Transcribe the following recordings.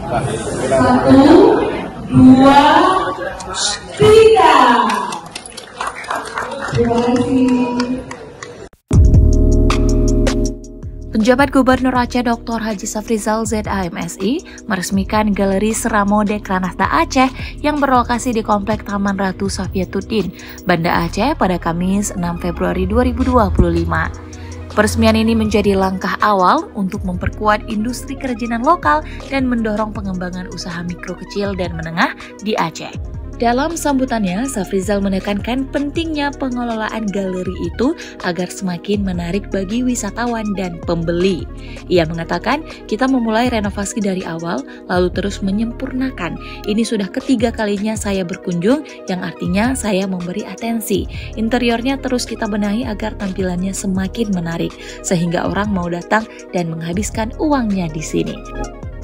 1, 2, 3. Terima kasih. Penjabat Gubernur Aceh Dr. Haji Safrizal ZAMSI meresmikan Galeri Seramo Dekranasda Aceh yang berlokasi di Komplek Taman Ratu Safiatuddin, Banda Aceh pada Kamis 6 Februari 2025. Peresmian ini menjadi langkah awal untuk memperkuat industri kerajinan lokal dan mendorong pengembangan usaha mikro kecil dan menengah di Aceh. Dalam sambutannya, Safrizal menekankan pentingnya pengelolaan galeri itu agar semakin menarik bagi wisatawan dan pembeli. Ia mengatakan, kita memulai renovasi dari awal, lalu terus menyempurnakan. Ini sudah ketiga kalinya saya berkunjung, yang artinya saya memberi atensi. Interiornya terus kita benahi agar tampilannya semakin menarik, sehingga orang mau datang dan menghabiskan uangnya di sini.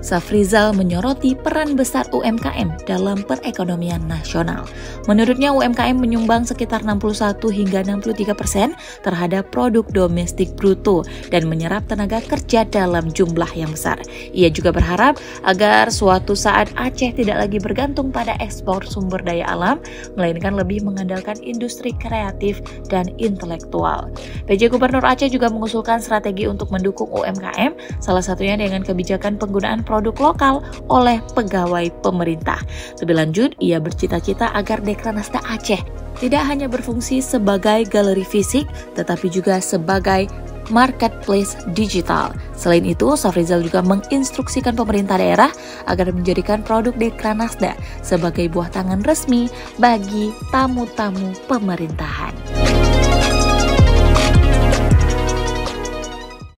Safrizal menyoroti peran besar UMKM dalam perekonomian nasional. Menurutnya UMKM menyumbang sekitar 61 hingga 63% terhadap produk domestik bruto dan menyerap tenaga kerja dalam jumlah yang besar. Ia juga berharap agar suatu saat Aceh tidak lagi bergantung pada ekspor sumber daya alam, melainkan lebih mengandalkan industri kreatif dan intelektual. PJ Gubernur Aceh juga mengusulkan strategi untuk mendukung UMKM, salah satunya dengan kebijakan penggunaan produk lokal oleh pegawai pemerintah. Lebih lanjut, ia bercita-cita agar Dekranasda Aceh tidak hanya berfungsi sebagai galeri fisik, tetapi juga sebagai marketplace digital. Selain itu, Safrizal juga menginstruksikan pemerintah daerah agar menjadikan produk Dekranasda sebagai buah tangan resmi bagi tamu-tamu pemerintahan.